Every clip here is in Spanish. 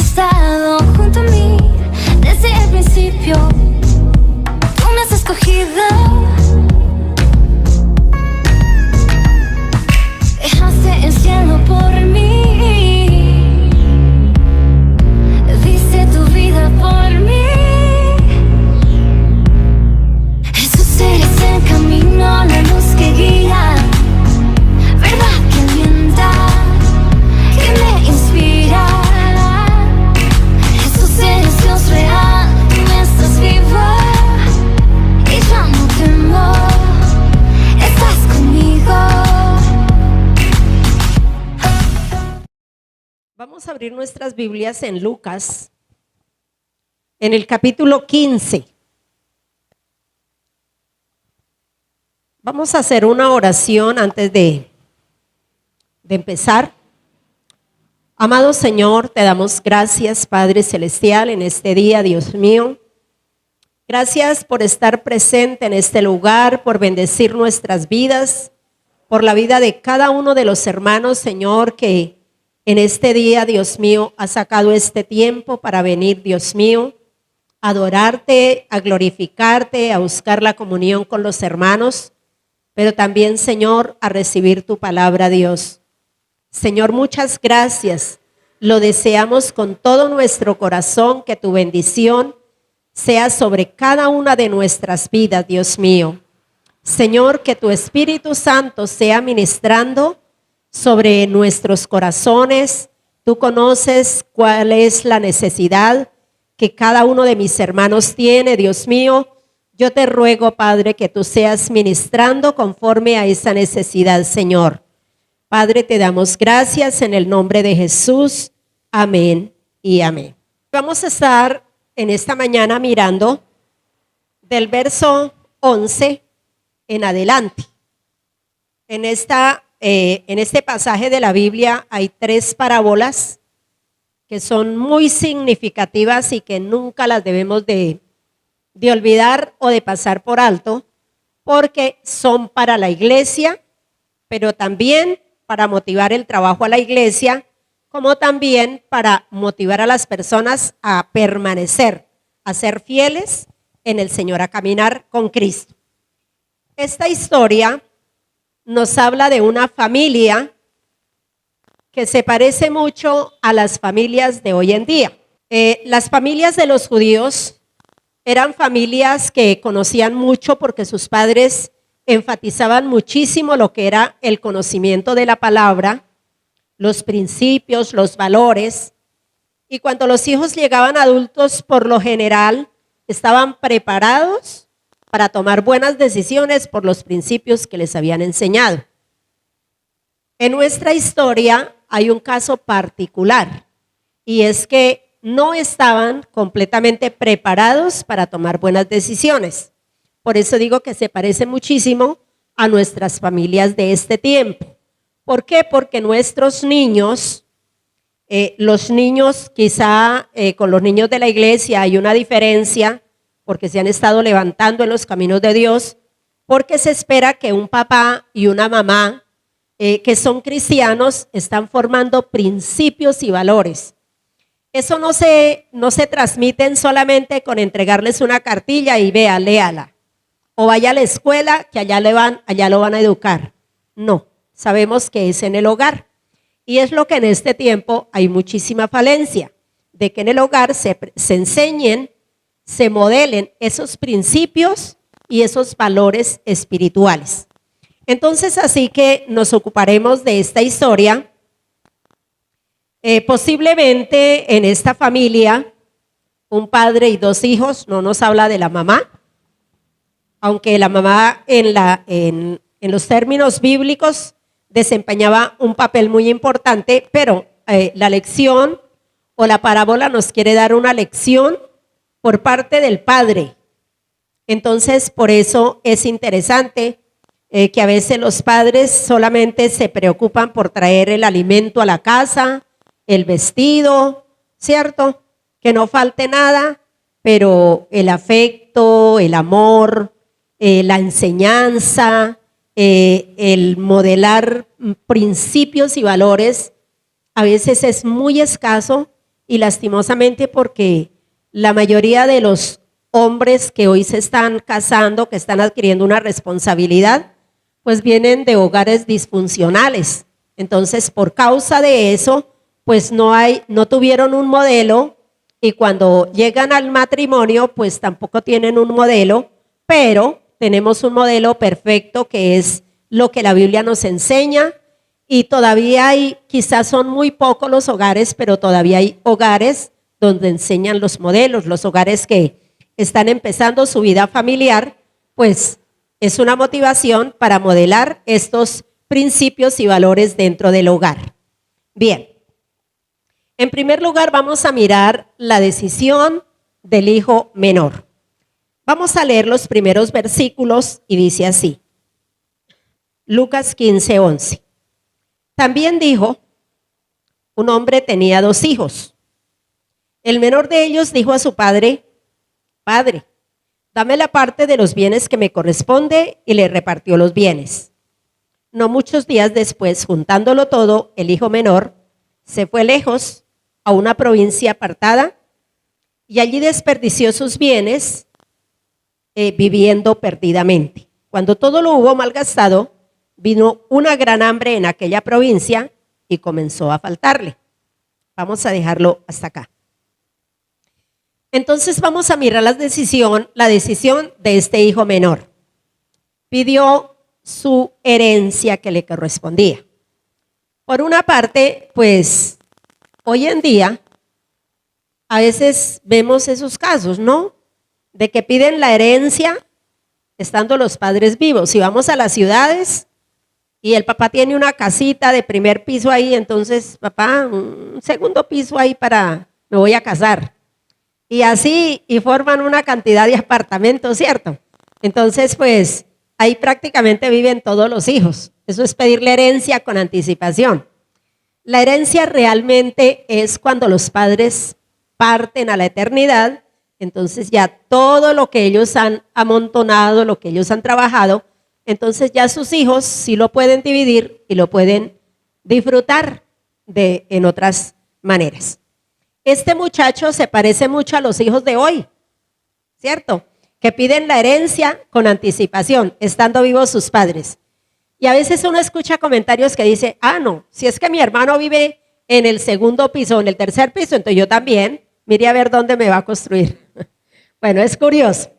estado junto a mí desde el principio. Tú me has escogido. Dejaste el cielo por mí. Diste tu vida por mí. Jesús, eres el camino, la luz que guía, verdad que alienta, que me inspira. Jesús, eres Dios real, tú estás vivo y ya no temo, estás conmigo. Vamos a abrir nuestras Biblias en Lucas, en el capítulo 15. Vamos a hacer una oración antes de empezar. Amado Señor, te damos gracias, Padre Celestial, en este día, Dios mío. Gracias por estar presente en este lugar, por bendecir nuestras vidas, por la vida de cada uno de los hermanos, Señor, que en este día, Dios mío, ha sacado este tiempo para venir, Dios mío, a adorarte, a glorificarte, a buscar la comunión con los hermanos, pero también, Señor, a recibir tu palabra, Dios. Señor, muchas gracias. Lo deseamos con todo nuestro corazón, que tu bendición sea sobre cada una de nuestras vidas, Dios mío. Señor, que tu Espíritu Santo sea ministrando sobre nuestros corazones. Tú conoces cuál es la necesidad que cada uno de mis hermanos tiene, Dios mío. Yo te ruego, Padre, que tú seas ministrando conforme a esa necesidad, Señor. Padre, te damos gracias en el nombre de Jesús. Amén y amén. Vamos a estar en esta mañana mirando del verso 11 en adelante. En este pasaje de la Biblia hay 3 parábolas que son muy significativas y que nunca las debemos de olvidar o de pasar por alto, porque son para la iglesia, pero también para motivar el trabajo a la iglesia, como también para motivar a las personas a permanecer, a ser fieles en el Señor, a caminar con Cristo. Esta historia nos habla de una familia que se parece mucho a las familias de hoy en día. Las familias de los judíos eran familias que conocían mucho porque sus padres enfatizaban muchísimo lo que era el conocimiento de la palabra, los principios, los valores. Y cuando los hijos llegaban adultos, por lo general, estaban preparados para tomar buenas decisiones por los principios que les habían enseñado. En nuestra historia hay un caso particular, y es que no estaban completamente preparados para tomar buenas decisiones. Por eso digo que se parece muchísimo a nuestras familias de este tiempo. ¿Por qué? Porque nuestros niños, los niños quizá con los niños de la iglesia hay una diferencia, porque se han estado levantando en los caminos de Dios, porque se espera que un papá y una mamá que son cristianos están formando principios y valores. Eso no se transmiten solamente con entregarles una cartilla y vea, léala. O vaya a la escuela, que allá lo van a educar. No, sabemos que es en el hogar. Y es lo que en este tiempo hay muchísima falencia, de que en el hogar se enseñen, se modelen esos principios y esos valores espirituales. Entonces, así que nos ocuparemos de esta historia. Posiblemente en esta familia, un padre y 2 hijos, no nos habla de la mamá, aunque la mamá en los términos bíblicos desempeñaba un papel muy importante, pero la lección o la parábola nos quiere dar una lección por parte del padre. Entonces, por eso es interesante que a veces los padres solamente se preocupan por traer el alimento a la casa, el vestido, ¿cierto? Que no falte nada, pero el afecto, el amor, la enseñanza, el modelar principios y valores a veces es muy escaso y lastimosamente porque la mayoría de los hombres que hoy se están casando, que están adquiriendo una responsabilidad, pues vienen de hogares disfuncionales. Entonces, por causa de eso, pues no tuvieron un modelo, y cuando llegan al matrimonio, pues tampoco tienen un modelo, pero tenemos un modelo perfecto que es lo que la Biblia nos enseña, y todavía quizás son muy pocos los hogares, pero todavía hay hogares donde enseñan los modelos. Los hogares que están empezando su vida familiar, pues es una motivación para modelar estos principios y valores dentro del hogar. Bien, en primer lugar vamos a mirar la decisión del hijo menor. Vamos a leer los primeros versículos y dice así. Lucas 15:11. También dijo, un hombre tenía 2 hijos. El menor de ellos dijo a su padre, Padre, dame la parte de los bienes que me corresponde, y le repartió los bienes. No muchos días después, juntándolo todo, el hijo menor se fue lejos a una provincia apartada y allí desperdició sus bienes viviendo perdidamente. Cuando todo lo hubo malgastado, vino una gran hambre en aquella provincia y comenzó a faltarle. Vamos a dejarlo hasta acá. Entonces vamos a mirar la decisión de este hijo menor. Pidió su herencia que le correspondía. Por una parte, pues hoy en día a veces vemos esos casos, ¿no? De que piden la herencia estando los padres vivos. Si vamos a las ciudades y el papá tiene una casita de primer piso ahí, entonces papá, un segundo piso ahí me voy a casar. Y así, y forman una cantidad de apartamentos, ¿cierto? Entonces, pues, ahí prácticamente viven todos los hijos. Eso es pedirle herencia con anticipación. La herencia realmente es cuando los padres parten a la eternidad, entonces ya todo lo que ellos han amontonado, lo que ellos han trabajado, entonces ya sus hijos sí lo pueden dividir y lo pueden disfrutar en otras maneras. Este muchacho se parece mucho a los hijos de hoy, ¿cierto? Que piden la herencia con anticipación, estando vivos sus padres. Y a veces uno escucha comentarios que dice, no, si es que mi hermano vive en el segundo piso, en el tercer piso, entonces yo también, mire a ver dónde me va a construir. Bueno, es curioso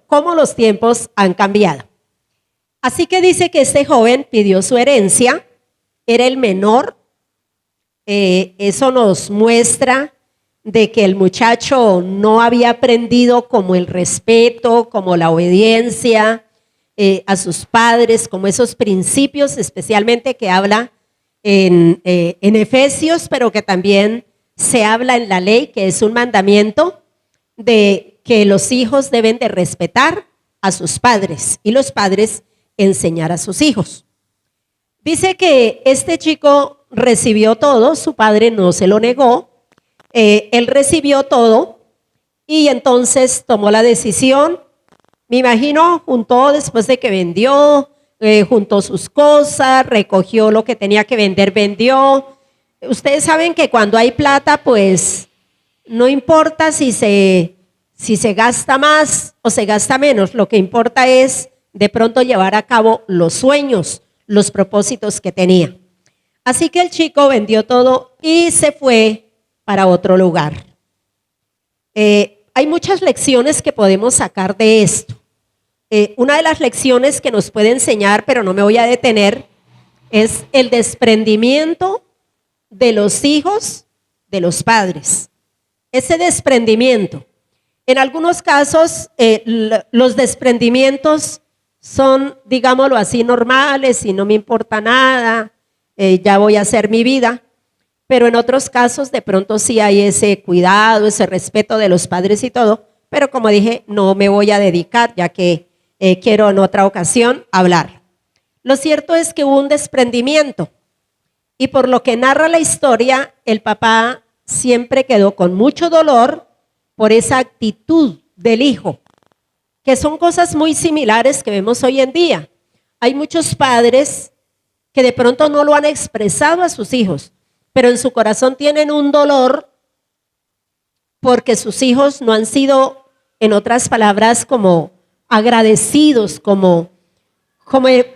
cómo los tiempos han cambiado. Así que dice que este joven pidió su herencia, era el menor. Eso nos muestra de que el muchacho no había aprendido como el respeto, como la obediencia a sus padres, como esos principios especialmente que habla en Efesios, pero que también se habla en la ley, que es un mandamiento de que los hijos deben de respetar a sus padres y los padres enseñar a sus hijos. Dice que este chico recibió todo, su padre no se lo negó, él recibió todo y entonces tomó la decisión, me imagino, juntó después de que vendió, juntó sus cosas, recogió lo que tenía que vender, vendió. Ustedes saben que cuando hay plata, pues no importa si se gasta más o se gasta menos, lo que importa es de pronto llevar a cabo los sueños, los propósitos que tenía. Así que el chico vendió todo y se fue para otro lugar. Hay muchas lecciones que podemos sacar de esto. Una de las lecciones que nos puede enseñar, pero no me voy a detener, es el desprendimiento de los hijos de los padres. Ese desprendimiento. En algunos casos, los desprendimientos son, digámoslo así, normales y no me importa nada, ya voy a hacer mi vida. Pero en otros casos, de pronto sí hay ese cuidado, ese respeto de los padres y todo. Pero como dije, no me voy a dedicar, ya que quiero en otra ocasión hablar. Lo cierto es que hubo un desprendimiento. Y por lo que narra la historia, el papá siempre quedó con mucho dolor por esa actitud del hijo, que son cosas muy similares que vemos hoy en día. Hay muchos padres que de pronto no lo han expresado a sus hijos, pero en su corazón tienen un dolor porque sus hijos no han sido, en otras palabras, como agradecidos, como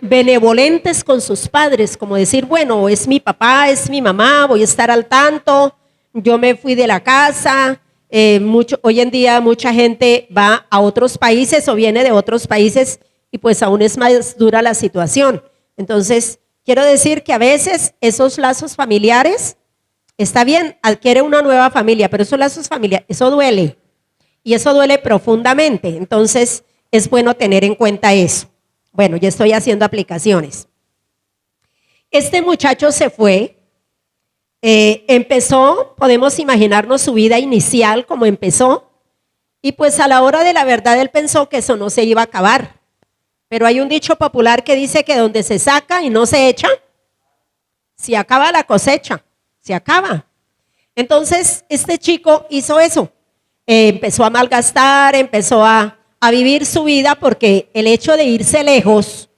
benevolentes con sus padres, como decir, bueno, es mi papá, es mi mamá, voy a estar al tanto, yo me fui de la casa. Hoy en día mucha gente va a otros países o viene de otros países y pues aún es más dura la situación. Entonces, quiero decir que a veces esos lazos familiares, está bien, adquiere una nueva familia, pero esos lazos familiares, eso duele y eso duele profundamente. Entonces, es bueno tener en cuenta eso. Bueno, ya estoy haciendo aplicaciones. Este muchacho se fue, empezó, podemos imaginarnos su vida inicial como empezó, y pues a la hora de la verdad él pensó que eso no se iba a acabar. Pero hay un dicho popular que dice que donde se saca y no se echa, se acaba la cosecha, se acaba. Entonces este chico hizo eso, empezó a malgastar, empezó a vivir su vida, porque el hecho de irse lejos,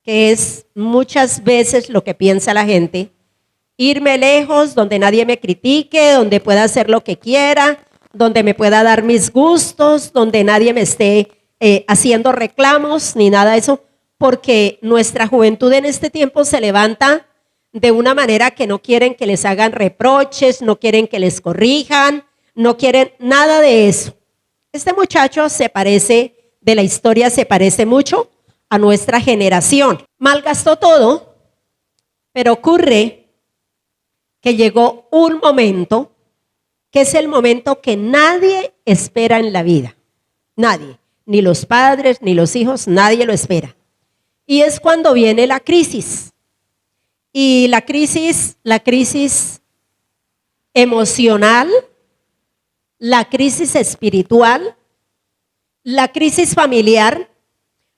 que es muchas veces lo que piensa la gente, irme lejos donde nadie me critique, donde pueda hacer lo que quiera, donde me pueda dar mis gustos, donde nadie me esté haciendo reclamos ni nada de eso, porque nuestra juventud en este tiempo se levanta de una manera que no quieren que les hagan reproches, no quieren que les corrijan, no quieren nada de eso. Este muchacho de la historia se parece mucho a nuestra generación. Malgastó todo, pero ocurre que llegó un momento que es el momento que nadie espera en la vida. Nadie, ni los padres, ni los hijos, nadie lo espera. Y es cuando viene la crisis. Y la crisis emocional, la crisis espiritual, la crisis familiar,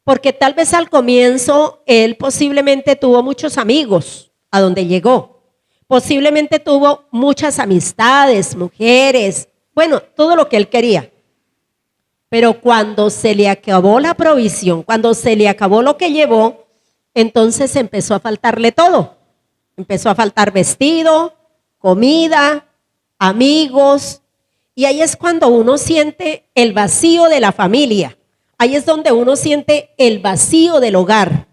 porque tal vez al comienzo él posiblemente tuvo muchos amigos a donde llegó, posiblemente tuvo muchas amistades, mujeres, bueno, todo lo que él quería. Pero cuando se le acabó la provisión, cuando se le acabó lo que llevó, entonces empezó a faltarle todo. Empezó a faltar vestido, comida, amigos. Y ahí es cuando uno siente el vacío de la familia. Ahí es donde uno siente el vacío del hogar.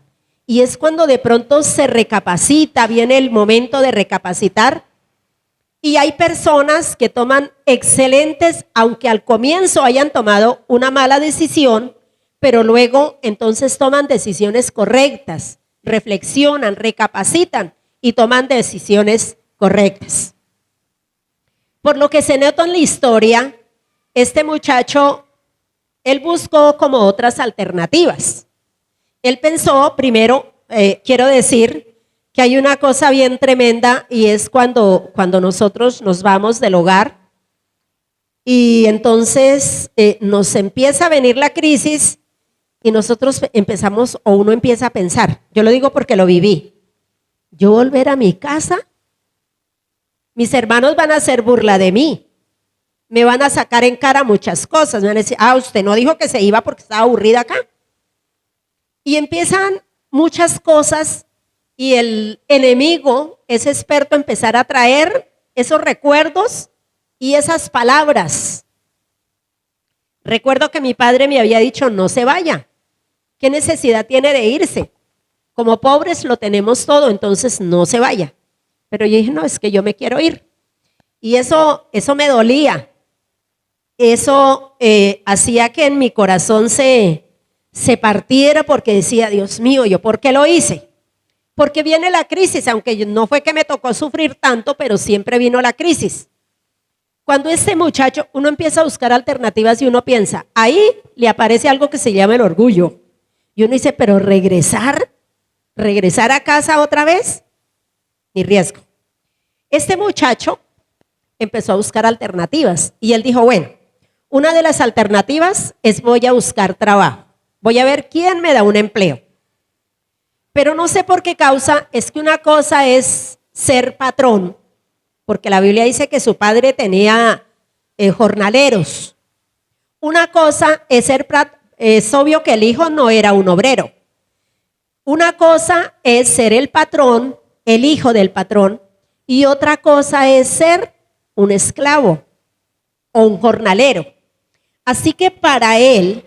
Y es cuando de pronto se recapacita, viene el momento de recapacitar. Y hay personas que toman excelentes, aunque al comienzo hayan tomado una mala decisión, pero luego entonces toman decisiones correctas, reflexionan, recapacitan y toman decisiones correctas. Por lo que se nota en la historia, este muchacho, él buscó como otras alternativas. Él pensó, primero, quiero decir que hay una cosa bien tremenda, y es cuando nosotros nos vamos del hogar y entonces nos empieza a venir la crisis y nosotros empezamos, o uno empieza a pensar, yo lo digo porque lo viví, yo volver a mi casa, mis hermanos van a hacer burla de mí, me van a sacar en cara muchas cosas, me van a decir, usted no dijo que se iba porque estaba aburrida acá. Y empiezan muchas cosas, y el enemigo es experto en empezar a traer esos recuerdos y esas palabras. Recuerdo que mi padre me había dicho, no se vaya, ¿qué necesidad tiene de irse? Como pobres lo tenemos todo, entonces no se vaya. Pero yo dije, no, es que yo me quiero ir. Y eso me dolía. Eso hacía que en mi corazón se partiera, porque decía, Dios mío, ¿yo por qué lo hice? Porque viene la crisis, aunque no fue que me tocó sufrir tanto, pero siempre vino la crisis. Cuando este muchacho, uno empieza a buscar alternativas y uno piensa, ahí le aparece algo que se llama el orgullo. Y uno dice, pero regresar a casa otra vez, ni riesgo. Este muchacho empezó a buscar alternativas y él dijo, bueno, una de las alternativas es voy a buscar trabajo. Voy a ver quién me da un empleo. Pero no sé por qué causa, es que una cosa es ser patrón, porque la Biblia dice que su padre tenía jornaleros. Una cosa es es obvio que el hijo no era un obrero. Una cosa es ser el patrón, el hijo del patrón, y otra cosa es ser un esclavo o un jornalero. Así que para él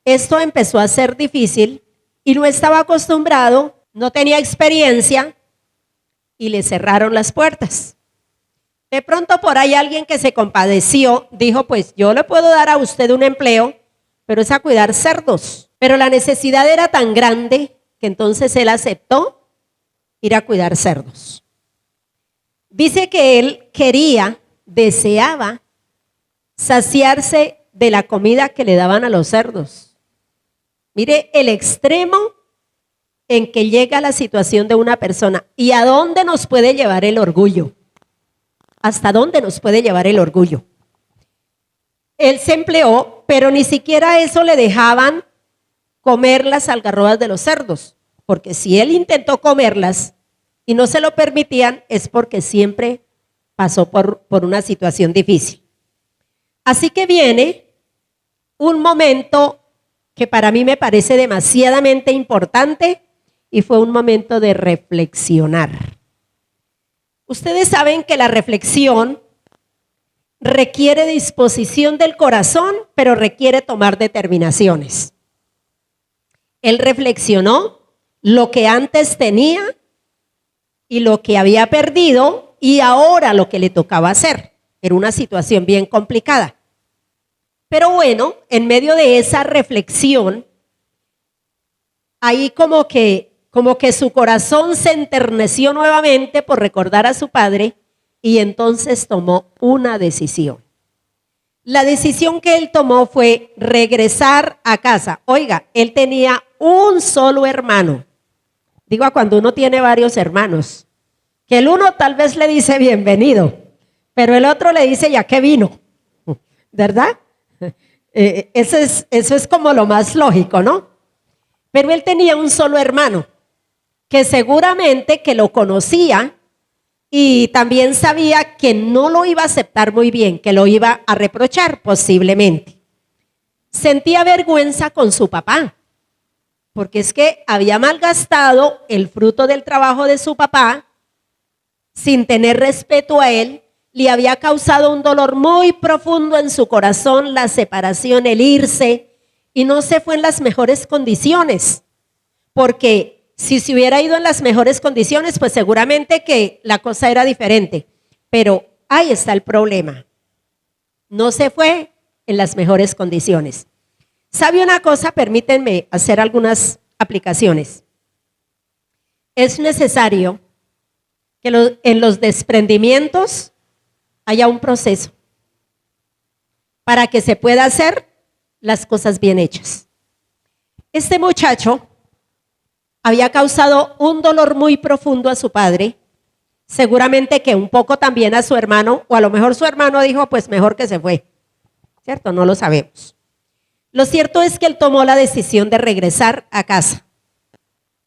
esto empezó a ser difícil y no estaba acostumbrado, no tenía experiencia y le cerraron las puertas. De pronto por ahí alguien que se compadeció dijo, pues yo le puedo dar a usted un empleo, pero es a cuidar cerdos. Pero la necesidad era tan grande que entonces él aceptó ir a cuidar cerdos. Dice que él deseaba saciarse de la comida que le daban a los cerdos. Mire el extremo en que llega la situación de una persona y a dónde nos puede llevar el orgullo. ¿Hasta dónde nos puede llevar el orgullo? Él se empleó, pero ni siquiera eso le dejaban comer las algarrobas de los cerdos, porque si él intentó comerlas y no se lo permitían, es porque siempre pasó por una situación difícil. Así que viene un momento que para mí me parece demasiadamente importante y fue un momento de reflexionar. Ustedes saben que la reflexión requiere disposición del corazón, pero requiere tomar determinaciones. Él reflexionó lo que antes tenía y lo que había perdido y ahora lo que le tocaba hacer. Era una situación bien complicada. Pero bueno, en medio de esa reflexión, ahí como que su corazón se enterneció nuevamente por recordar a su padre y entonces tomó una decisión. La decisión que él tomó fue regresar a casa. Oiga, él tenía un solo hermano. Digo, cuando uno tiene varios hermanos, que el uno tal vez le dice bienvenido, pero el otro le dice ya que vino, ¿verdad? Eso es como lo más lógico, ¿no? Pero él tenía un solo hermano que seguramente que lo conocía y también sabía que no lo iba a aceptar muy bien, que lo iba a reprochar posiblemente. Sentía vergüenza con su papá, porque es que había malgastado el fruto del trabajo de su papá sin tener respeto a él. Le había causado un dolor muy profundo en su corazón, la separación, el irse, y no se fue en las mejores condiciones, porque si se hubiera ido en las mejores condiciones, pues seguramente que la cosa era diferente. Pero ahí está el problema. No se fue en las mejores condiciones. ¿Sabe una cosa? Permítanme hacer algunas aplicaciones. Es necesario que en los desprendimientos haya un proceso para que se pueda hacer las cosas bien hechas. Este muchacho había causado un dolor muy profundo a su padre, seguramente que un poco también a su hermano, o a lo mejor su hermano dijo, pues mejor que se fue, ¿cierto? No lo sabemos. Lo cierto es que él tomó la decisión de regresar a casa.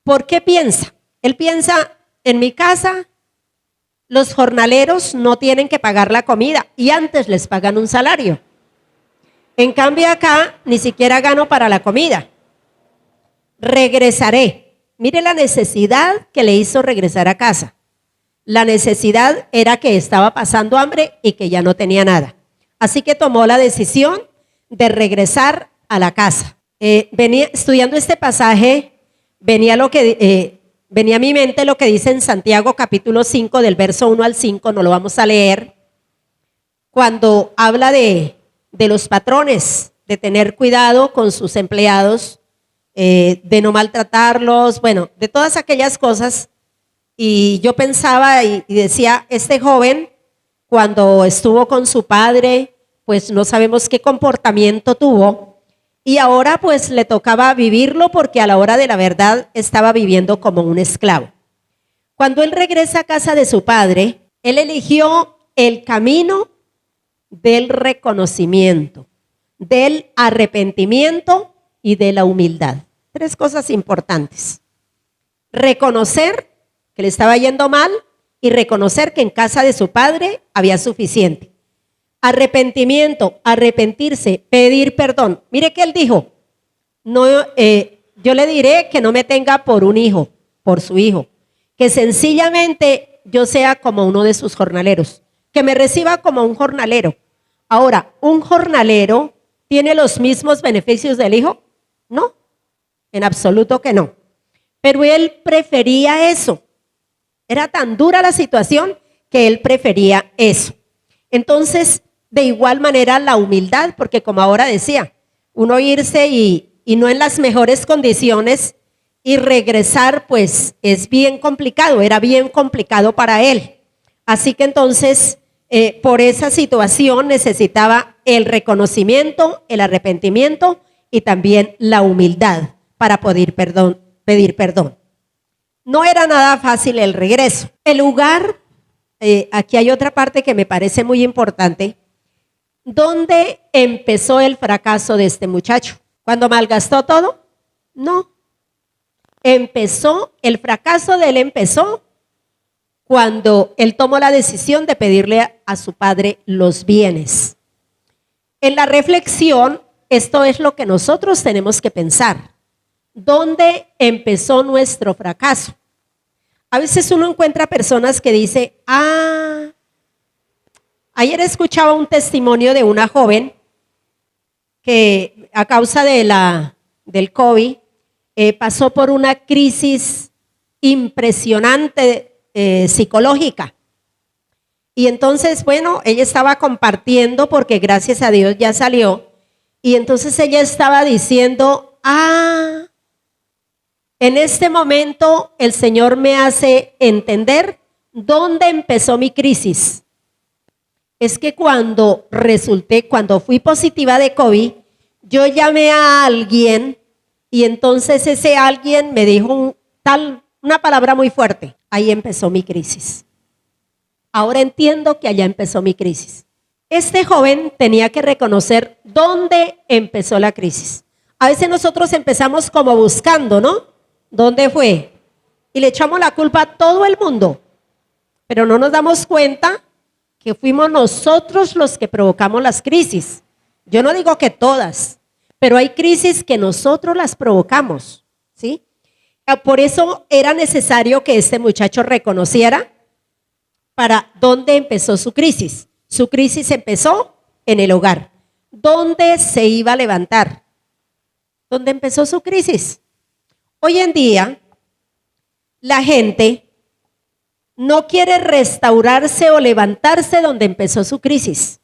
¿Por qué piensa? Él piensa, en mi casa los jornaleros no tienen que pagar la comida y antes les pagan un salario. En cambio acá ni siquiera gano para la comida. Regresaré. Mire la necesidad que le hizo regresar a casa. La necesidad era que estaba pasando hambre y que ya no tenía nada. Así que tomó la decisión de regresar a la casa. Venía estudiando este pasaje, venía a mi mente lo que dice en Santiago capítulo 5 del verso 1 al 5, no lo vamos a leer, cuando habla de los patrones, de tener cuidado con sus empleados, de no maltratarlos, bueno, de todas aquellas cosas. Y yo pensaba y decía, este joven cuando estuvo con su padre, pues no sabemos qué comportamiento tuvo y ahora pues le tocaba vivirlo porque a la hora de la verdad estaba viviendo como un esclavo. Cuando él regresa a casa de su padre, él eligió el camino del reconocimiento, del arrepentimiento y de la humildad. 3 cosas importantes. Reconocer que le estaba yendo mal y reconocer que en casa de su padre había suficiente. Arrepentimiento, arrepentirse, pedir perdón. Mire que él dijo, no, yo le diré que no me tenga por un hijo, por su hijo, que sencillamente yo sea como uno de sus jornaleros, que me reciba como un jornalero. Ahora, ¿un jornalero tiene los mismos beneficios del hijo? No, en absoluto que no. Pero él prefería eso. Era tan dura la situación que él prefería eso. Entonces, de igual manera, la humildad, porque como ahora decía, uno irse y no en las mejores condiciones y regresar, pues es bien complicado, era bien complicado para él. Así que entonces, por esa situación necesitaba el reconocimiento, el arrepentimiento y también la humildad para poder pedir perdón. No era nada fácil el regreso. El lugar, aquí hay otra parte que me parece muy importante. ¿Dónde empezó el fracaso de este muchacho? ¿Cuando malgastó todo? No. El fracaso de él empezó cuando él tomó la decisión de pedirle a su padre los bienes. En la reflexión, esto es lo que nosotros tenemos que pensar. ¿Dónde empezó nuestro fracaso? A veces uno encuentra personas que dicen, ayer escuchaba un testimonio de una joven que a causa del COVID pasó por una crisis impresionante psicológica. Y entonces, bueno, ella estaba compartiendo porque gracias a Dios ya salió. Y entonces ella estaba diciendo, en este momento el Señor me hace entender dónde empezó mi crisis. Es que cuando fui positiva de COVID, yo llamé a alguien y entonces ese alguien me dijo una palabra muy fuerte. Ahí empezó mi crisis. Ahora entiendo que allá empezó mi crisis. Este joven tenía que reconocer dónde empezó la crisis. A veces nosotros empezamos como buscando, ¿no? ¿Dónde fue? Y le echamos la culpa a todo el mundo. Pero no nos damos cuenta que fuimos nosotros los que provocamos las crisis. Yo no digo que todas, pero hay crisis que nosotros las provocamos, ¿sí? Por eso era necesario que este muchacho reconociera para dónde empezó su crisis. Su crisis empezó en el hogar. ¿Dónde se iba a levantar? ¿Dónde empezó su crisis? Hoy en día, la gente no quiere restaurarse o levantarse donde empezó su crisis.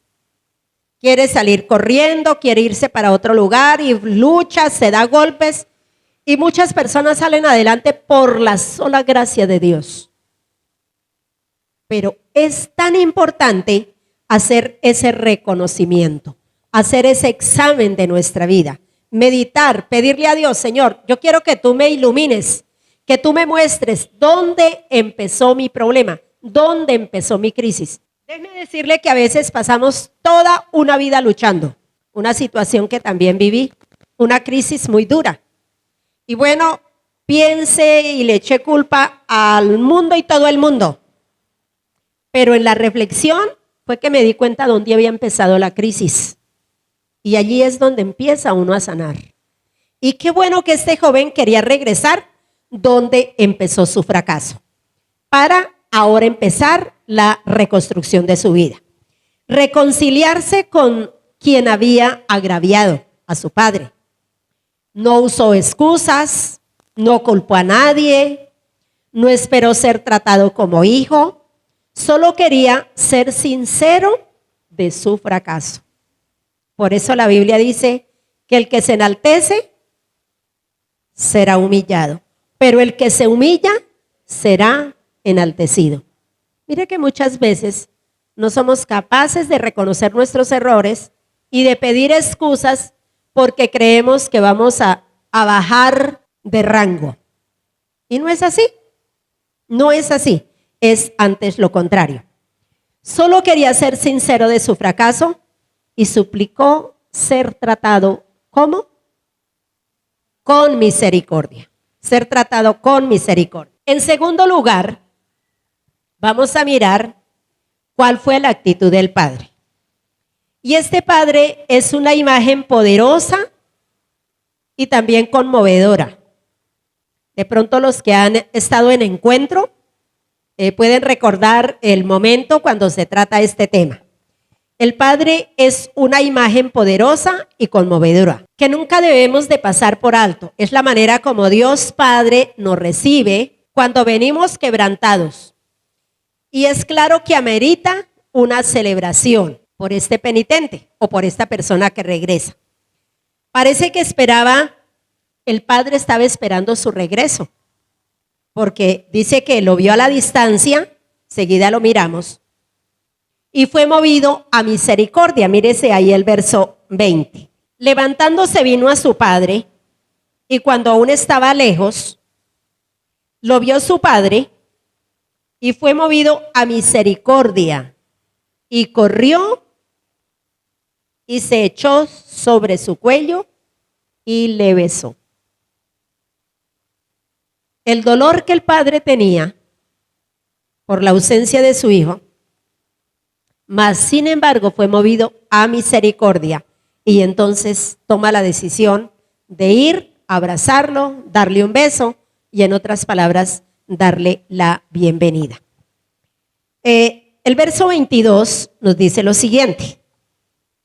Quiere salir corriendo, quiere irse para otro lugar y lucha, se da golpes. Y muchas personas salen adelante por la sola gracia de Dios. Pero es tan importante hacer ese reconocimiento, hacer ese examen de nuestra vida, meditar, pedirle a Dios, Señor, yo quiero que tú me ilumines, que tú me muestres dónde empezó mi problema, dónde empezó mi crisis. Déjeme decirle que a veces pasamos toda una vida luchando, una situación que también viví, una crisis muy dura. Y bueno, piense y le eché culpa al mundo y todo el mundo. Pero en la reflexión fue que me di cuenta dónde había empezado la crisis. Y allí es donde empieza uno a sanar. Y qué bueno que este joven quería regresar donde empezó su fracaso, para ahora empezar la reconstrucción de su vida. Reconciliarse con quien había agraviado a su padre. No usó excusas, no culpó a nadie, no esperó ser tratado como hijo, solo quería ser sincero de su fracaso. Por eso la Biblia dice que el que se enaltece será humillado, pero el que se humilla será enaltecido. Mire que muchas veces no somos capaces de reconocer nuestros errores y de pedir excusas porque creemos que vamos a bajar de rango. Y no es así. No es así. Es antes lo contrario. Solo quería ser sincero de su fracaso y suplicó ser tratado ¿cómo? Con misericordia. Ser tratado con misericordia. En segundo lugar, vamos a mirar cuál fue la actitud del padre. Y este padre es una imagen poderosa y también conmovedora. De pronto los que han estado en encuentro pueden recordar el momento cuando se trata este tema. El Padre es una imagen poderosa y conmovedora, que nunca debemos de pasar por alto. Es la manera como Dios Padre nos recibe cuando venimos quebrantados. Y es claro que amerita una celebración por este penitente o por esta persona que regresa. Parece que el Padre estaba esperando su regreso, porque dice que lo vio a la distancia, seguida lo miramos, y fue movido a misericordia. Mírese ahí el verso 20. Levantándose vino a su padre, y cuando aún estaba lejos, lo vio su padre, y fue movido a misericordia, y corrió, y se echó sobre su cuello, y le besó. El dolor que el padre tenía por la ausencia de su hijo, mas sin embargo fue movido a misericordia y entonces toma la decisión de ir, abrazarlo, darle un beso y en otras palabras, darle la bienvenida. El verso 22 nos dice lo siguiente,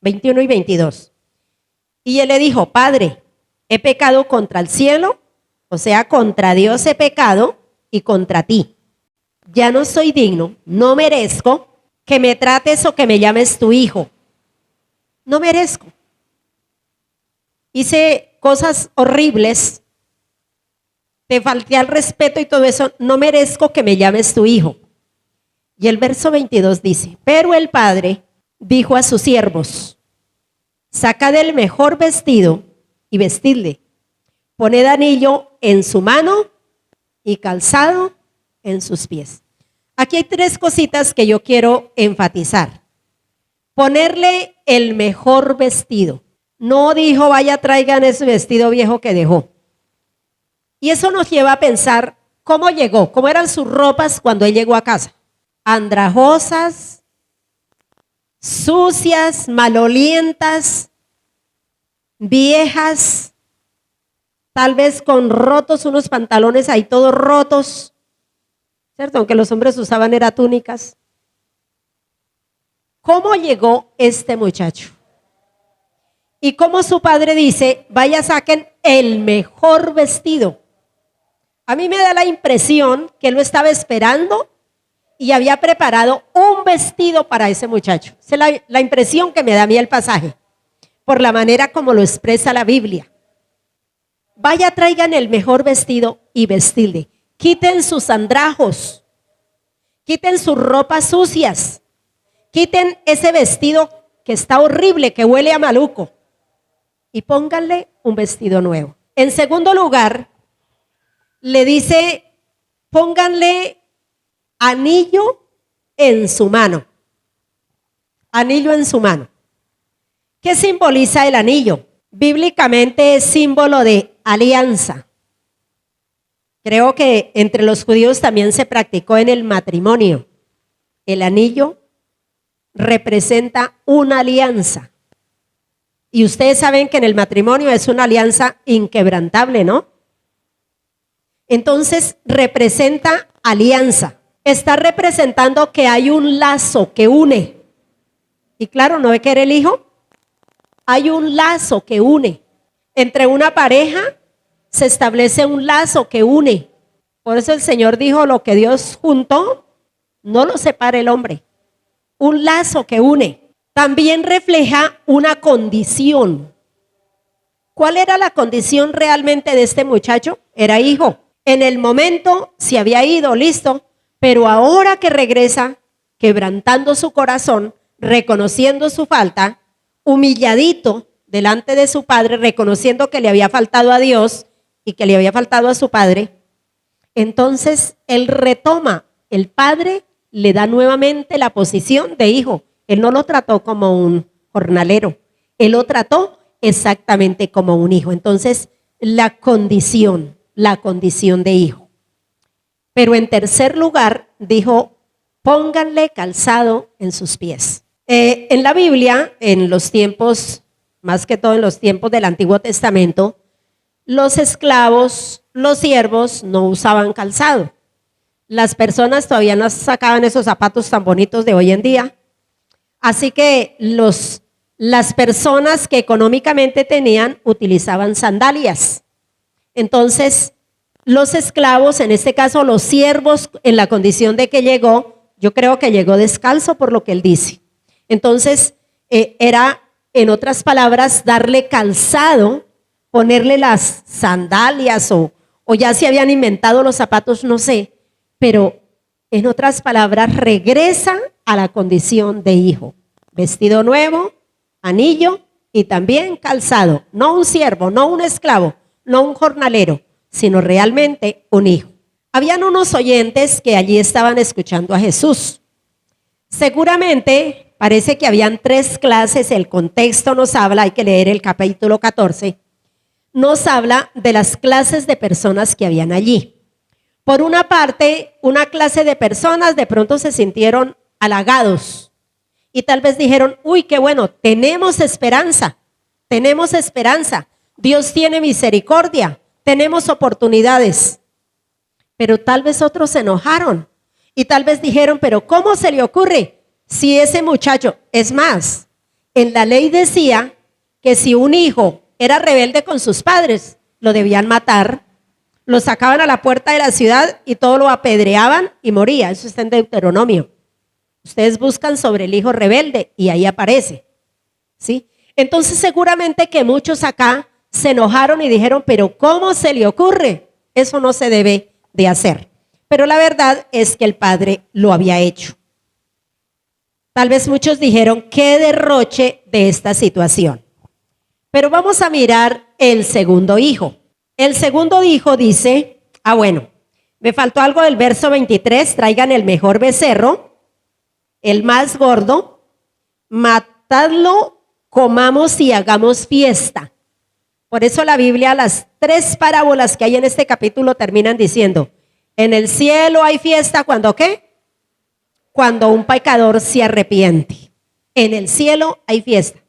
21 y 22. Y él le dijo: Padre, he pecado contra el cielo, o sea, contra Dios he pecado y contra ti. Ya no soy digno, no merezco que me trates o que me llames tu hijo. No merezco. Hice cosas horribles, te falté al respeto y todo eso, no merezco que me llames tu hijo. Y el verso 22 dice: pero el padre dijo a sus siervos: sacad el mejor vestido y vestidle, poned anillo en su mano y calzado en sus pies. Aquí hay tres cositas que yo quiero enfatizar. Ponerle el mejor vestido. No dijo: vaya, traigan ese vestido viejo que dejó. Y eso nos lleva a pensar cómo llegó, cómo eran sus ropas cuando él llegó a casa. Andrajosas, sucias, malolientas, viejas, tal vez con rotos, unos pantalones ahí todos rotos, ¿cierto? Aunque los hombres usaban era túnicas. ¿Cómo llegó este muchacho? Y cómo su padre dice: vaya, saquen el mejor vestido. A mí me da la impresión que él lo estaba esperando y había preparado un vestido para ese muchacho. Esa es la impresión que me da a mí el pasaje, por la manera como lo expresa la Biblia. Vaya, traigan el mejor vestido y vestidle. Quiten sus andrajos, quiten sus ropas sucias, quiten ese vestido que está horrible, que huele a maluco, y pónganle un vestido nuevo. En segundo lugar, le dice: pónganle anillo en su mano. Anillo en su mano. ¿Qué simboliza el anillo? Bíblicamente es símbolo de alianza. Creo que entre los judíos también se practicó en el matrimonio. El anillo representa una alianza. Y ustedes saben que en el matrimonio es una alianza inquebrantable, ¿no? Entonces representa alianza. Está representando que hay un lazo que une. Y claro, ¿no ve que era el hijo? Hay un lazo que une. Entre una pareja se establece un lazo que une. Por eso el Señor dijo: lo que Dios juntó, no lo separe el hombre. Un lazo que une. También refleja una condición. ¿Cuál era la condición realmente de este muchacho? Era hijo. En el momento se había ido, listo, pero ahora que regresa, quebrantando su corazón, reconociendo su falta, humilladito delante de su padre, reconociendo que le había faltado a Dios y que le había faltado a su padre, entonces él retoma. El padre le da nuevamente la posición de hijo. Él no lo trató como un jornalero, él lo trató exactamente como un hijo. Entonces, la condición de hijo. Pero en tercer lugar, dijo: pónganle calzado en sus pies. En la Biblia, en los tiempos, más que todo en los tiempos del Antiguo Testamento, los esclavos, los siervos no usaban calzado. las personas todavía no sacaban esos zapatos tan bonitos de hoy en día. Así que las personas que económicamente tenían utilizaban sandalias. Entonces, los esclavos, en este caso los siervos, en la condición de que llegó, yo creo que llegó descalzo por lo que él dice. Entonces, era, en otras palabras, darle calzado, ponerle las sandalias o ya se habían inventado los zapatos, no sé, pero en otras palabras, regresa a la condición de hijo. Vestido nuevo, anillo y también calzado. No un siervo, no un esclavo, no un jornalero, sino realmente un hijo. Habían unos oyentes que allí estaban escuchando a Jesús. Seguramente parece que habían 3 clases, el contexto nos habla, hay que leer el capítulo 14, nos habla de las clases de personas que habían allí. Por una parte, una clase de personas de pronto se sintieron halagados y tal vez dijeron, uy, qué bueno, tenemos esperanza, Dios tiene misericordia, tenemos oportunidades. Pero tal vez otros se enojaron y tal vez dijeron, pero ¿cómo se le ocurre si ese muchacho, es más, en la ley decía que si un hijo era rebelde con sus padres, lo debían matar, lo sacaban a la puerta de la ciudad y todo lo apedreaban y moría? Eso está en Deuteronomio. Ustedes buscan sobre el hijo rebelde y ahí aparece, ¿sí? Entonces seguramente que muchos acá se enojaron y dijeron, pero ¿cómo se le ocurre? Eso no se debe de hacer. Pero la verdad es que el padre lo había hecho. Tal vez muchos dijeron, qué derroche de esta situación. Pero vamos a mirar el segundo hijo. El segundo hijo dice, bueno, me faltó algo del verso 23, traigan el mejor becerro, el más gordo, matadlo, comamos y hagamos fiesta. Por eso la Biblia, las 3 parábolas que hay en este capítulo terminan diciendo, en el cielo hay fiesta, ¿cuándo qué? Cuando un pecador se arrepiente. En el cielo hay fiesta.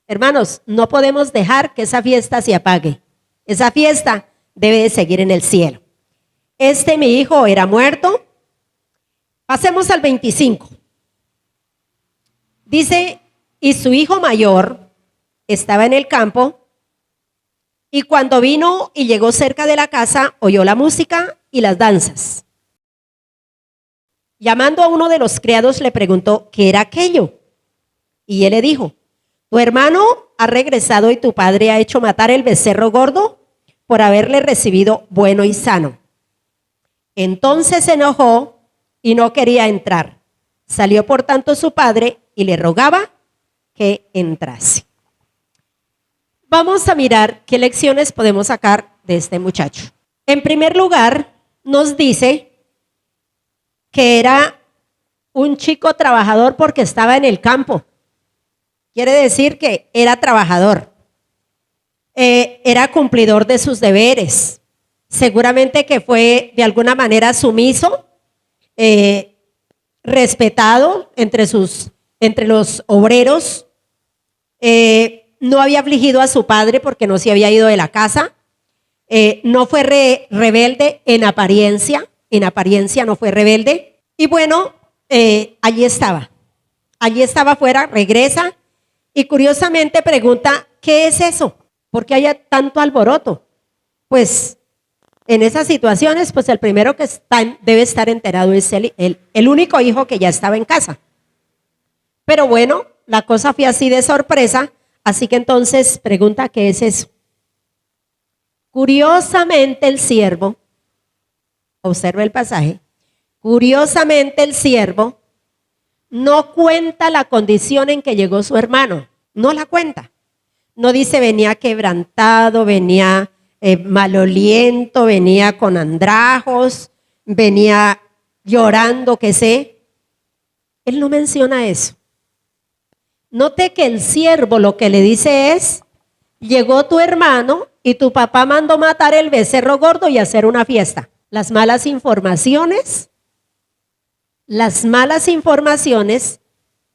Hermanos, no podemos dejar que esa fiesta se apague. Esa fiesta debe de seguir en el cielo. Mi hijo era muerto. Pasemos al 25. Dice, y su hijo mayor estaba en el campo, y cuando vino y llegó cerca de la casa, oyó la música y las danzas. Llamando a uno de los criados, le preguntó, ¿qué era aquello? Y él le dijo, tu hermano ha regresado y tu padre ha hecho matar el becerro gordo por haberle recibido bueno y sano. Entonces se enojó y no quería entrar. Salió por tanto su padre y le rogaba que entrase. Vamos a mirar qué lecciones podemos sacar de este muchacho. En primer lugar, nos dice que era un chico trabajador porque estaba en el campo. Quiere decir que era trabajador. Era cumplidor de sus deberes. Seguramente que fue de alguna manera sumiso, respetado entre los obreros. No había afligido a su padre porque no se había ido de la casa. No fue rebelde en apariencia no fue rebelde. Y bueno, allí estaba afuera, regresa y curiosamente pregunta, ¿qué es eso? ¿Por qué hay tanto alboroto? Pues en esas situaciones, pues el primero que debe estar enterado es el único hijo que ya estaba en casa. Pero bueno, la cosa fue así de sorpresa, así que entonces pregunta, ¿qué es eso? Curiosamente el siervo, observa el pasaje, curiosamente el siervo no cuenta la condición en que llegó su hermano, no la cuenta. No dice venía quebrantado, venía maloliento, venía con andrajos, venía llorando, qué sé. Él no menciona eso. Note que el siervo lo que le dice es, llegó tu hermano y tu papá mandó matar el becerro gordo y hacer una fiesta. Las malas informaciones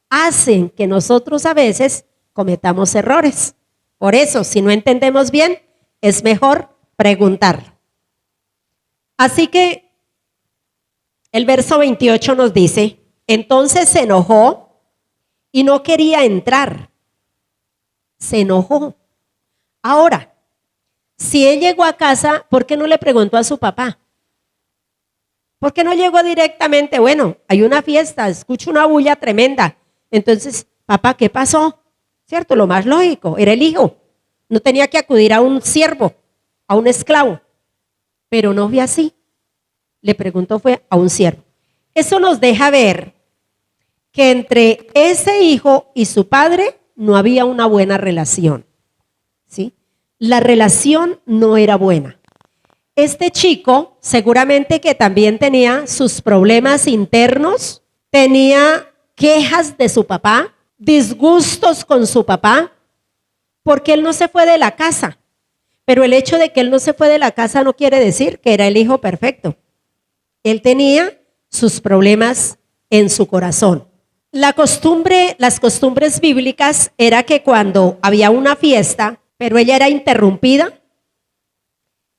hacen que nosotros a veces cometamos errores. Por eso, si no entendemos bien, es mejor preguntar. Así que El verso 28 nos dice, entonces se enojó y no quería entrar. Se enojó. Ahora, si él llegó a casa, ¿por qué no le preguntó a su papá? ¿Por qué no llegó directamente? Bueno, hay una fiesta, escucho una bulla tremenda. Entonces, papá, ¿qué pasó? ¿Cierto? Lo más lógico, era el hijo. No tenía que acudir a un siervo, a un esclavo. Pero no fue así. Le preguntó fue a un siervo. Eso nos deja ver que entre ese hijo y su padre no había una buena relación. ¿Sí? La relación no era buena. Este chico seguramente que también tenía sus problemas internos, tenía quejas de su papá, disgustos con su papá, porque él no se fue de la casa. Pero el hecho de que él no se fue de la casa no quiere decir que era el hijo perfecto. Él tenía sus problemas en su corazón. Las costumbres bíblicas era que cuando había una fiesta, pero ella era interrumpida,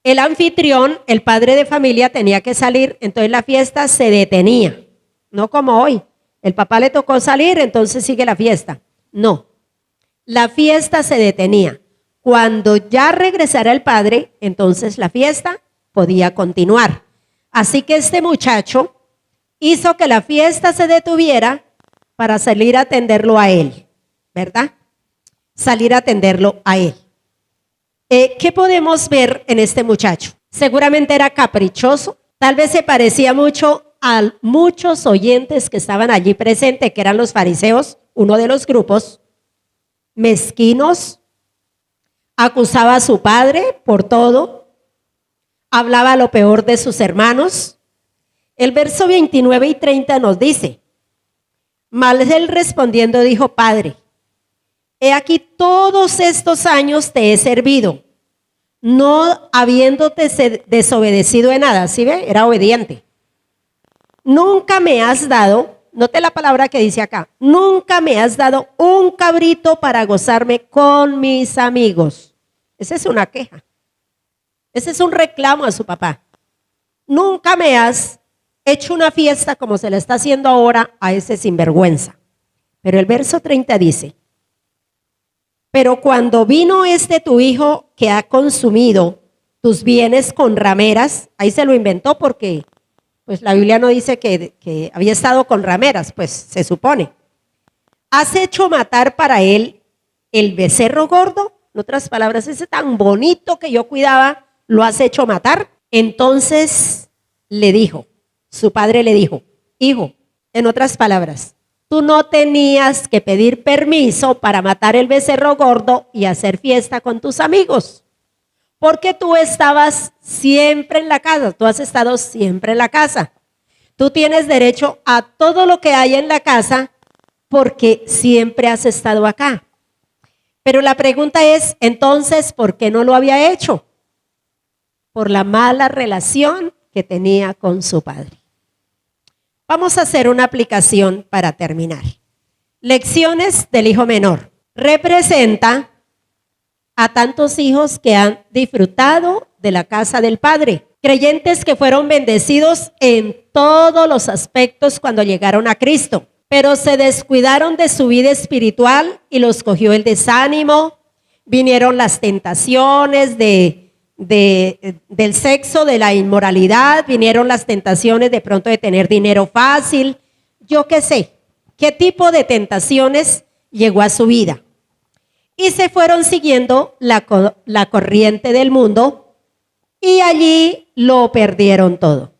el anfitrión, el padre de familia, tenía que salir, entonces la fiesta se detenía. No como hoy, el papá le tocó salir, entonces sigue la fiesta. No, la fiesta se detenía. Cuando ya regresara el padre, entonces la fiesta podía continuar. Así que este muchacho hizo que la fiesta se detuviera para salir a atenderlo a él, ¿verdad? Salir a atenderlo a él. ¿Qué podemos ver en este muchacho? Seguramente era caprichoso, tal vez se parecía mucho a muchos oyentes que estaban allí presentes, que eran los fariseos, uno de los grupos, mezquinos, acusaba a su padre por todo, hablaba lo peor de sus hermanos. El verso 29 y 30 nos dice, mas él respondiendo dijo, Padre, he aquí todos estos años te he servido, no habiéndote desobedecido en nada. ¿Sí ve? Era obediente. Nunca me has dado, note la palabra que dice acá, nunca me has dado un cabrito para gozarme con mis amigos. Esa es una queja. Ese es un reclamo a su papá. Nunca me has hecho una fiesta como se le está haciendo ahora a ese sinvergüenza. Pero el verso 30 dice, pero cuando vino tu hijo que ha consumido tus bienes con rameras, ahí se lo inventó porque pues la Biblia no dice que había estado con rameras, pues se supone. ¿Has hecho matar para él el becerro gordo? En otras palabras, ese tan bonito que yo cuidaba, ¿lo has hecho matar? Entonces le dijo, su padre le dijo, hijo, en otras palabras, tú no tenías que pedir permiso para matar el becerro gordo y hacer fiesta con tus amigos, porque tú estabas siempre en la casa, tú has estado siempre en la casa. Tú tienes derecho a todo lo que hay en la casa porque siempre has estado acá. Pero la pregunta es, entonces, ¿por qué no lo había hecho? Por la mala relación que tenía con su padre. Vamos a hacer una aplicación para terminar. Lecciones del hijo menor. Representa a tantos hijos que han disfrutado de la casa del padre. Creyentes que fueron bendecidos en todos los aspectos cuando llegaron a Cristo, pero se descuidaron de su vida espiritual y los cogió el desánimo. Vinieron las tentaciones del sexo, de la inmoralidad, vinieron las tentaciones de pronto de tener dinero fácil, yo qué sé, qué tipo de tentaciones llegó a su vida. Y se fueron siguiendo la corriente del mundo y allí lo perdieron todo.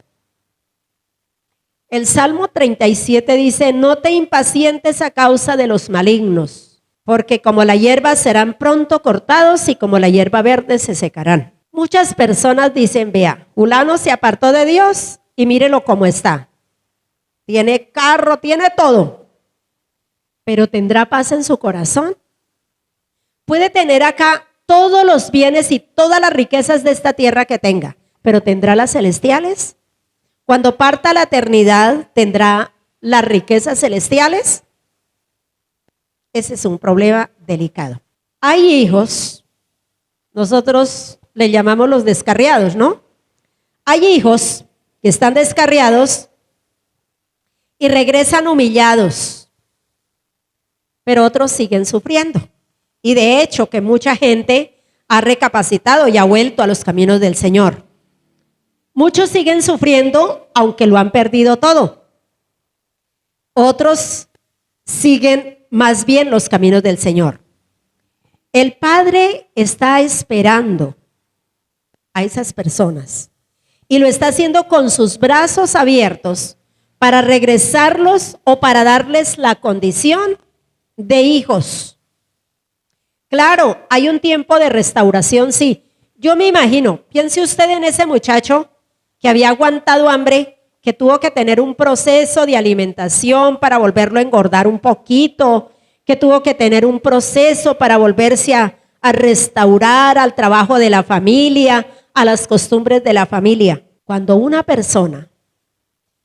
El Salmo 37 dice, no te impacientes a causa de los malignos, porque como la hierba serán pronto cortados y como la hierba verde se secarán. Muchas personas dicen, vea, fulano se apartó de Dios y mírelo cómo está. Tiene carro, tiene todo, pero ¿tendrá paz en su corazón? Puede tener acá todos los bienes y todas las riquezas de esta tierra que tenga, pero ¿tendrá las celestiales? Cuando parta la eternidad, ¿tendrá las riquezas celestiales? Ese es un problema delicado. Hay hijos, nosotros le llamamos los descarriados, ¿no? Hay hijos que están descarriados y regresan humillados, pero otros siguen sufriendo. Y de hecho que mucha gente ha recapacitado y ha vuelto a los caminos del Señor. Muchos siguen sufriendo aunque lo han perdido todo. Otros siguen más bien los caminos del Señor. El Padre está esperando a esas personas y lo está haciendo con sus brazos abiertos para regresarlos o para darles la condición de hijos. Claro, hay un tiempo de restauración, sí. Yo me imagino, piense usted en ese muchacho que había aguantado hambre, que tuvo que tener un proceso de alimentación para volverlo a engordar un poquito, que tuvo que tener un proceso para volverse a restaurar al trabajo de la familia, a las costumbres de la familia. Cuando una persona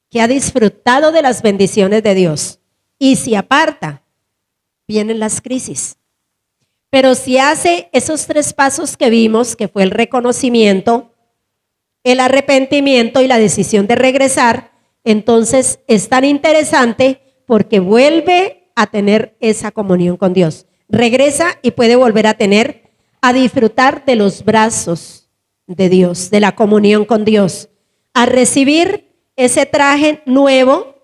que ha disfrutado de las bendiciones de Dios y se aparta, vienen las crisis. Pero si hace esos 3 pasos que vimos, que fue el reconocimiento, el arrepentimiento y la decisión de regresar, entonces es tan interesante porque vuelve a tener esa comunión con Dios. Regresa y puede volver a disfrutar de los brazos de Dios, de la comunión con Dios, a recibir ese traje nuevo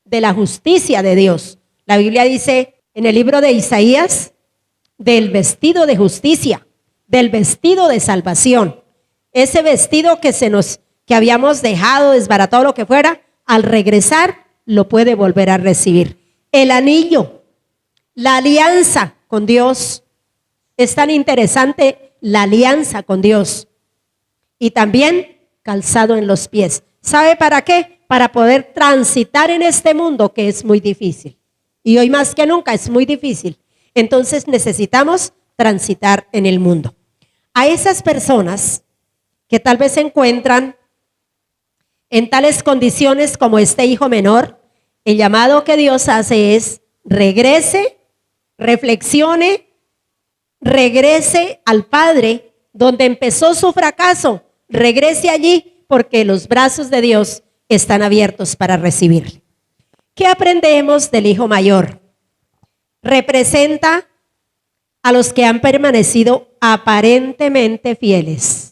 de la justicia de Dios. La Biblia dice en el libro de Isaías, del vestido de justicia, del vestido de salvación. Ese vestido que habíamos dejado, desbaratado, lo que fuera, al regresar lo puede volver a recibir. El anillo, la alianza con Dios. Es tan interesante la alianza con Dios. Y también calzado en los pies. ¿Sabe para qué? Para poder transitar en este mundo que es muy difícil. Y hoy más que nunca es muy difícil. Entonces necesitamos transitar en el mundo. A esas personas que tal vez se encuentran en tales condiciones como este hijo menor, el llamado que Dios hace es regrese, reflexione, regrese al Padre donde empezó su fracaso, regrese allí porque los brazos de Dios están abiertos para recibirle. ¿Qué aprendemos del hijo mayor? Representa a los que han permanecido aparentemente fieles.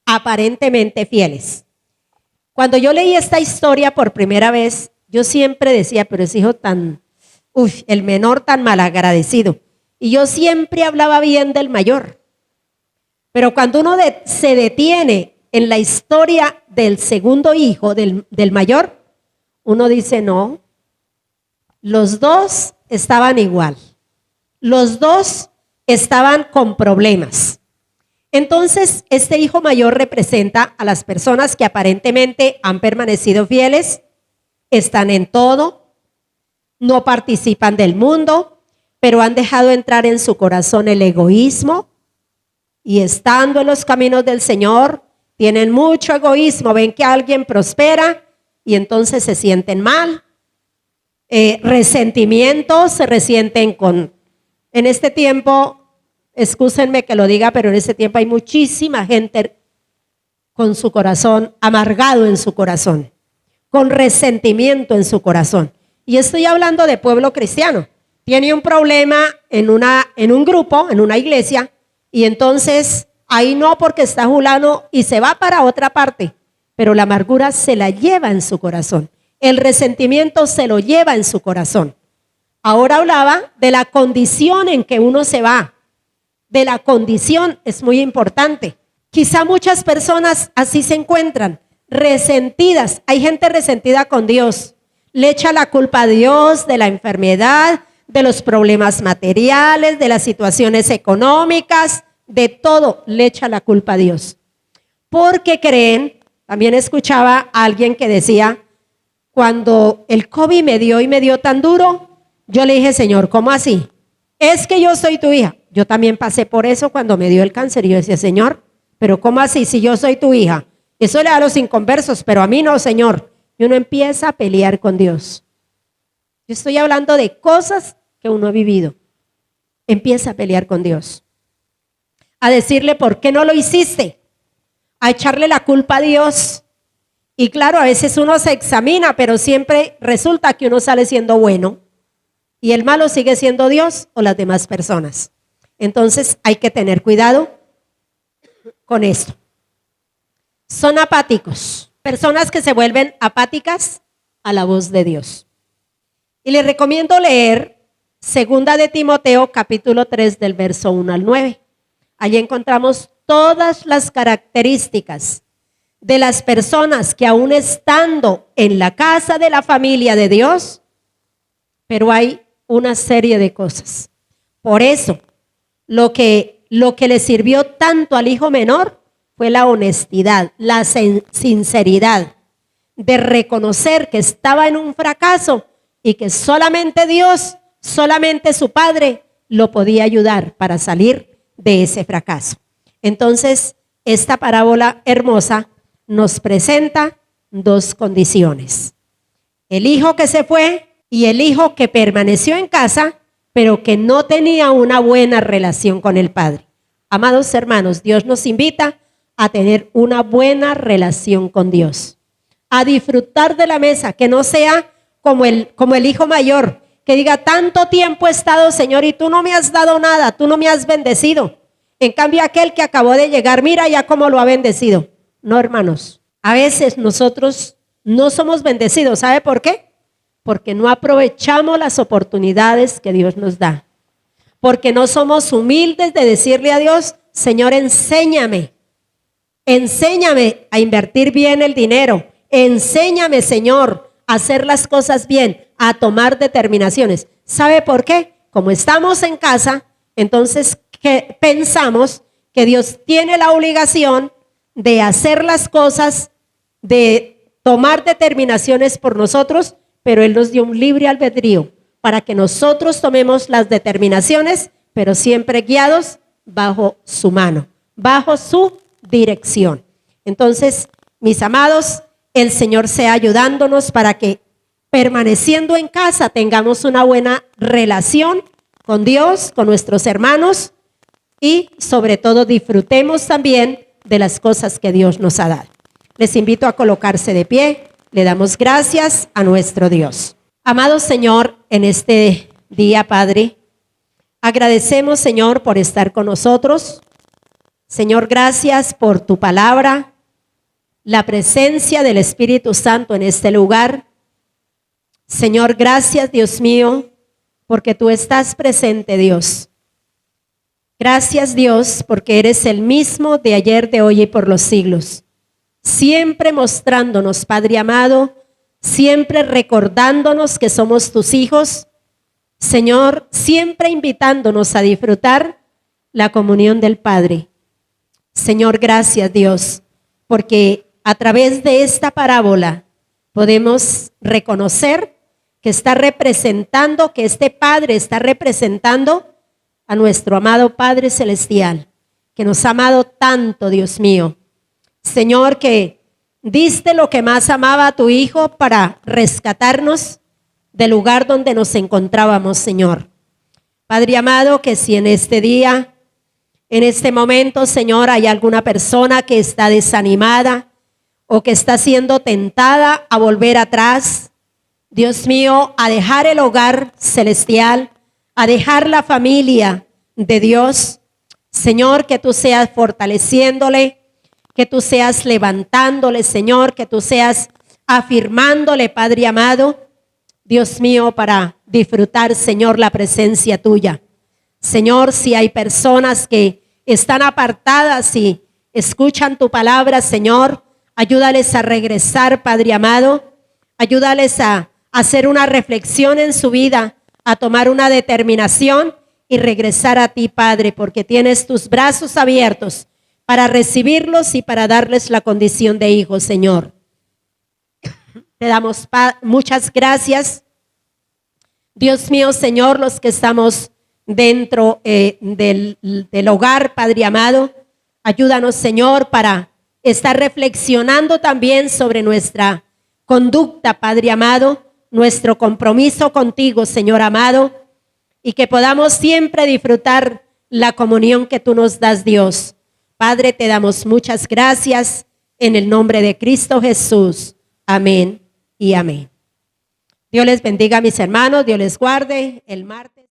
Aparentemente fieles. Cuando yo leí esta historia por primera vez, yo siempre decía, pero ese hijo el menor tan malagradecido. Y yo siempre hablaba bien del mayor. Pero cuando uno se detiene en la historia del segundo hijo, del mayor, uno dice, no, los dos estaban igual. Los dos estaban con problemas. Entonces, este hijo mayor representa a las personas que aparentemente han permanecido fieles, están en todo, no participan del mundo, pero han dejado entrar en su corazón el egoísmo y estando en los caminos del Señor, tienen mucho egoísmo, ven que alguien prospera y entonces se sienten mal. Resentimientos, se resienten en este tiempo. Excúsenme que lo diga, pero en este tiempo hay muchísima gente con su corazón amargado en su corazón, con resentimiento en su corazón. Y estoy hablando de pueblo cristiano. Tiene un problema en un grupo, en una iglesia, y entonces ahí no porque está fulano y se va para otra parte, pero la amargura se la lleva en su corazón. El resentimiento se lo lleva en su corazón. Ahora hablaba de la condición en que uno se va. De la condición es muy importante. Quizá muchas personas así se encuentran, resentidas. Hay gente resentida con Dios. Le echa la culpa a Dios de la enfermedad, de los problemas materiales, de las situaciones económicas, de todo le echa la culpa a Dios. Porque creen, también escuchaba a alguien que decía, cuando el COVID me dio tan duro, yo le dije, Señor, ¿cómo así? Es que yo soy tu hija. Yo también pasé por eso cuando me dio el cáncer. Y yo decía, Señor, pero ¿cómo así si yo soy tu hija? Eso le da a los inconversos, pero a mí no, Señor. Y uno empieza a pelear con Dios. Yo estoy hablando de cosas que uno ha vivido. Empieza a pelear con Dios. A decirle, ¿por qué no lo hiciste? A echarle la culpa a Dios. Y claro, a veces uno se examina, pero siempre resulta que uno sale siendo bueno y el malo sigue siendo Dios o las demás personas. Entonces hay que tener cuidado con esto. Son apáticos, personas que se vuelven apáticas a la voz de Dios. Y les recomiendo leer 2 de Timoteo capítulo 3 del verso 1 al 9. Allí encontramos todas las características de las personas que aún estando en la casa de la familia de Dios, pero hay una serie de cosas. Por eso, lo que le sirvió tanto al hijo menor fue la honestidad, la sinceridad de reconocer que estaba en un fracaso y que solamente Dios, solamente su padre lo podía ayudar para salir de ese fracaso. Entonces, esta parábola hermosa nos presenta dos condiciones: el hijo que se fue y el hijo que permaneció en casa, pero que no tenía una buena relación con el padre. Amados hermanos, Dios nos invita a tener una buena relación con Dios, a disfrutar de la mesa, que no sea como el hijo mayor, que diga: tanto tiempo he estado, Señor, y tú no me has dado nada, tú no me has bendecido. En cambio, aquel que acabó de llegar, mira ya cómo lo ha bendecido. No, hermanos, a veces nosotros no somos bendecidos. ¿Sabe por qué? Porque no aprovechamos las oportunidades que Dios nos da. Porque no somos humildes de decirle a Dios: Señor, enséñame a invertir bien el dinero. Enséñame, Señor, a hacer las cosas bien, a tomar determinaciones. ¿Sabe por qué? Como estamos en casa, entonces que pensamos que Dios tiene la obligación de hacer las cosas, de tomar determinaciones por nosotros, pero Él nos dio un libre albedrío para que nosotros tomemos las determinaciones, pero siempre guiados bajo su mano, bajo su dirección. Entonces, mis amados, el Señor sea ayudándonos para que, permaneciendo en casa, tengamos una buena relación con Dios, con nuestros hermanos, y sobre todo disfrutemos también de las cosas que Dios nos ha dado. Les invito a colocarse de pie. Le damos gracias a nuestro Dios. Amado Señor, en este día, Padre, agradecemos, Señor, por estar con nosotros. Señor, gracias por tu palabra, la presencia del Espíritu Santo en este lugar. Señor, gracias, Dios mío, porque tú estás presente, Dios. Gracias, Dios, porque eres el mismo de ayer, de hoy y por los siglos. Siempre mostrándonos, Padre amado, siempre recordándonos que somos tus hijos. Señor, siempre invitándonos a disfrutar la comunión del Padre. Señor, gracias, Dios, porque a través de esta parábola podemos reconocer que está representando, que este Padre está representando a nuestro amado Padre Celestial, que nos ha amado tanto, Dios mío. Señor, que diste lo que más amaba a tu Hijo para rescatarnos del lugar donde nos encontrábamos, Señor. Padre amado, que si en este día, en este momento, Señor, hay alguna persona que está desanimada o que está siendo tentada a volver atrás, Dios mío, a dejar el hogar celestial, a dejar la familia de Dios, Señor, que tú seas fortaleciéndole, que tú seas levantándole, Señor, que tú seas afirmándole, Padre amado, Dios mío, para disfrutar, Señor, la presencia tuya. Señor, si hay personas que están apartadas y escuchan tu palabra, Señor, ayúdales a regresar, Padre amado, ayúdales a hacer una reflexión en su vida, a tomar una determinación y regresar a ti, Padre, porque tienes tus brazos abiertos para recibirlos y para darles la condición de hijos, Señor. Te damos muchas gracias. Dios mío, Señor, los que estamos dentro del hogar, Padre amado, ayúdanos, Señor, para estar reflexionando también sobre nuestra conducta, Padre amado, nuestro compromiso contigo, Señor amado, y que podamos siempre disfrutar la comunión que tú nos das, Dios. Padre, te damos muchas gracias en el nombre de Cristo Jesús. Amén y amén. Dios les bendiga, mis hermanos. Dios les guarde. El martes.